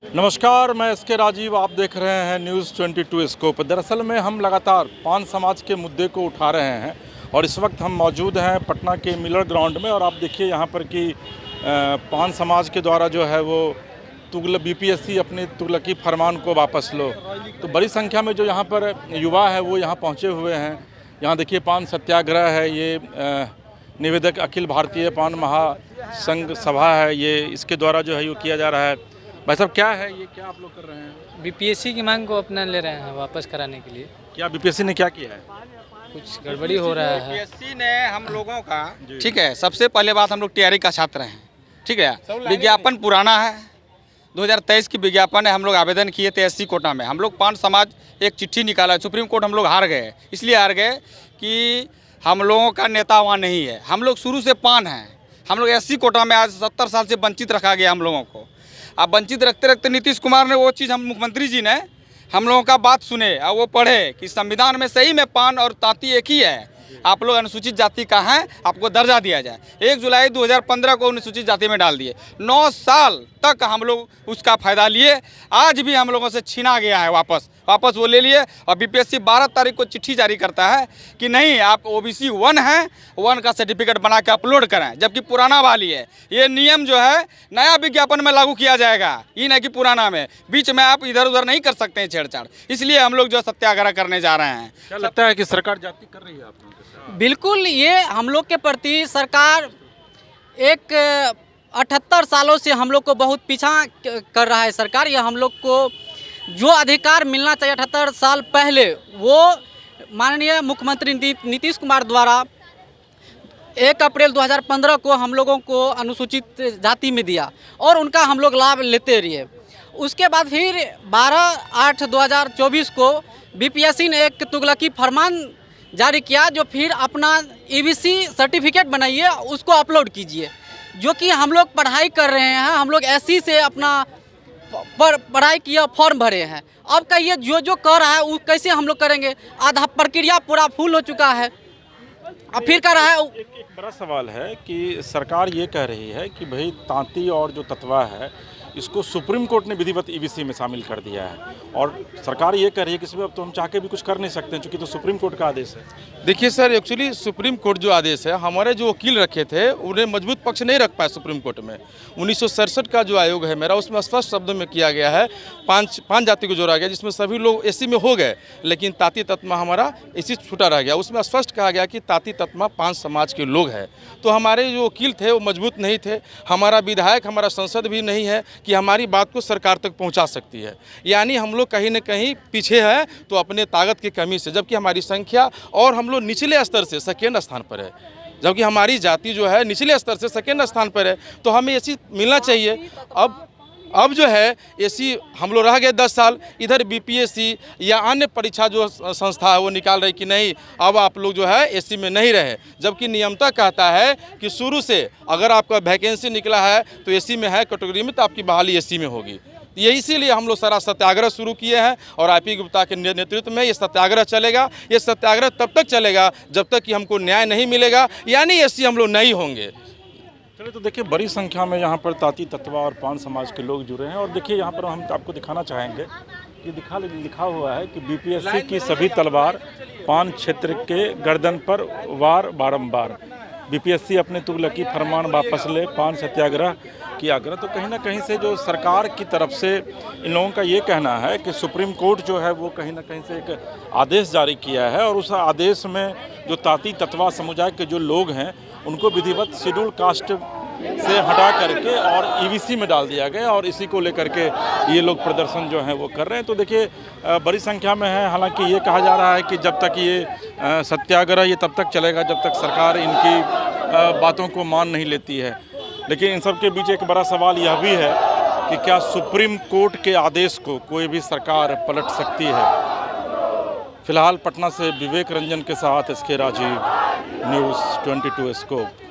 नमस्कार, मैं एस के राजीव। आप देख रहे हैं न्यूज़ 22 स्कोप। दरअसल में हम लगातार पान समाज के मुद्दे को उठा रहे हैं और इस वक्त हम मौजूद हैं पटना के मिलर ग्राउंड में। और आप देखिए यहाँ पर कि पान समाज के द्वारा जो है वो बीपीएससी अपने तुगलकी फरमान को वापस लो। तो बड़ी संख्या में जो यहाँ पर युवा है वो यहाँ पहुँचे हुए हैं। यहाँ देखिए पान सत्याग्रह है, ये निवेदक अखिल भारतीय पान महासंघ सभा है, ये इसके द्वारा जो है ये किया जा रहा है। भाई साहब, क्या है ये, क्या आप लोग कर रहे हैं? बीपीएससी की मांग को अपना ले रहे हैं वापस कराने के लिए। क्या बीपीएससी ने क्या किया है? कुछ गड़बड़ी हो रहा है। बीपीएससी ने हम लोगों का, ठीक है, सबसे पहले बात, हम लोग तैयारी का छात्र हैं, ठीक है। विज्ञापन पुराना है, 2023 की विज्ञापन है। हम लोग आवेदन किए थे एससी कोटा में। हम लोग पान समाज एक चिट्ठी निकाला, सुप्रीम कोर्ट हम लोग हार गए। इसलिए हार गए कि हम लोगों का नेता वहाँ नहीं है। हम लोग शुरू से पान हैं। हम लोग एससी कोटा में आज 70 साल से वंचित रखा गया हम लोगों को। अब वंचित रखते रखते नीतीश कुमार ने वो चीज़, हम मुख्यमंत्री जी ने हम लोगों का बात सुने और वो पढ़े कि संविधान में सही में पान और तांती एक ही है। आप लोग अनुसूचित जाति का हैं, आपको दर्जा दिया जाए। 1 जुलाई 2015 को अनुसूचित जाति में डाल दिए। 9 साल तक हम लोग उसका फ़ायदा लिए। आज भी हम लोगों से छीना गया है, वापस वो ले लिए। और बीपीएससी 12 तारीख को चिट्ठी जारी करता है कि नहीं, आप ओबीसी 1 हैं, 1 का सर्टिफिकेट बना के अपलोड करें, जबकि पुराना वाली है। ये नियम जो है नया विज्ञापन में लागू किया जाएगा, ये नहीं कि पुराना में। बीच में आप इधर उधर नहीं कर सकते हैं छेड़छाड़। इसलिए हम लोग जो सत्याग्रह करने जा रहे हैं। क्या लगता है कि सरकार जाति कर रही है आप लोगों के साथ? बिल्कुल, ये हम लोग के प्रति सरकार एक 78 सालों से हम लोग को बहुत पीछा कर रहा है। सरकार ये हम लोग को जो अधिकार मिलना चाहिए 78 साल पहले, वो माननीय मुख्यमंत्री नीतीश कुमार द्वारा 1 अप्रैल 2015 को हम लोगों को अनुसूचित जाति में दिया और उनका हम लोग लाभ लेते रहे। उसके बाद फिर 12/8/2024 को बीपीएससी ने एक तुगलकी फरमान जारी किया, जो फिर अपना ईबीसी सर्टिफिकेट बनाइए, उसको अपलोड कीजिए। जो कि हम लोग पढ़ाई कर रहे हैं, हम लोग एससी से अपना पढ़ाई किया, फॉर्म भरे हैं। अब कहिए जो जो कर रहा है वो कैसे हम लोग करेंगे? आधा प्रक्रिया पूरा फुल हो चुका है, अब फिर कर रहा है। एक बड़ा सवाल है कि सरकार ये कह रही है कि भाई तांती और जो तत्वा है इसको सुप्रीम कोर्ट ने विधिवत ईबीसी में शामिल कर दिया है, और सरकार ये कह रही है कि इसमें अब तो हम चाह के भी कुछ कर नहीं सकते हैं, चूँकि तो सुप्रीम कोर्ट का आदेश है। देखिए सर, एक्चुअली सुप्रीम कोर्ट जो आदेश है, हमारे जो वकील रखे थे उन्हें मजबूत पक्ष नहीं रख पाए सुप्रीम कोर्ट में। 1967 का जो आयोग है मेरा, उसमें स्पष्ट शब्दों में किया गया है, पांच जाति को जोड़ा गया, जिसमें सभी लोग एससी में हो गए, लेकिन ताती तत्मा हमारा एससी छूटा रह गया। उसमें स्पष्ट कहा गया कि ताती तत्मा पान समाज के लोग हैं। तो हमारे जो वकील थे वो मजबूत नहीं थे। हमारा विधायक, हमारा संसद भी नहीं है कि हमारी बात को सरकार तक पहुंचा सकती है। यानी हम लोग कहीं न कहीं पीछे हैं, तो अपने ताकत की कमी से, जबकि हमारी संख्या और हम लोग निचले स्तर से सेकेंड स्थान पर है, जबकि हमारी जाति जो है निचले स्तर से सेकेंड स्थान पर है। तो हमें एसी मिलना चाहिए। अब जो है एसी हम लोग रह गए 10 साल, इधर बीपीएससी या अन्य परीक्षा जो संस्था है वो निकाल रही कि नहीं, अब आप लोग जो है एसी में नहीं रहे, जबकि नियमता कहता है कि शुरू से अगर आपका वैकेंसी निकला है तो एसी में है कैटेगरी में, तो आपकी बहाली एसी में होगी। ये इसीलिए हम लोग सारा सत्याग्रह शुरू किए हैं और आईपी गुप्ता के नेतृत्व में ये सत्याग्रह चलेगा। ये सत्याग्रह तब तक चलेगा जब तक कि हमको न्याय नहीं मिलेगा, यानी एसी हम लोग नहीं होंगे। चलिए, तो देखिए बड़ी संख्या में यहाँ पर ताती तत्वा और पान समाज के लोग जुड़े हैं। और देखिए यहाँ पर हम आपको दिखाना चाहेंगे कि लिखा हुआ है कि बीपीएससी की सभी तलवार पान क्षेत्र के गर्दन पर वार बारंबार, बीपीएससी अपने तुगलकी फरमान वापस ले, पान सत्याग्रह की आग्रह। तो कहीं ना कहीं से जो सरकार की तरफ से इन लोगों का ये कहना है कि सुप्रीम कोर्ट जो है वो कहीं ना कहीं से एक आदेश जारी किया है, और उस आदेश में जो ताती तत्वा समुदाय के जो लोग हैं उनको विधिवत शेड्यूल कास्ट से हटा करके और ईबीसी में डाल दिया गया, और इसी को लेकर के ये लोग प्रदर्शन जो है वो कर रहे हैं। तो देखिए बड़ी संख्या में है। हालांकि ये कहा जा रहा है कि जब तक ये सत्याग्रह ये तब तक चलेगा जब तक सरकार इनकी बातों को मान नहीं लेती है। लेकिन इन सब के बीच एक बड़ा सवाल यह भी है कि क्या सुप्रीम कोर्ट के आदेश को कोई भी सरकार पलट सकती है? फिलहाल पटना से विवेक रंजन के साथ एस के राजीव, न्यूज़ 22 स्कोप।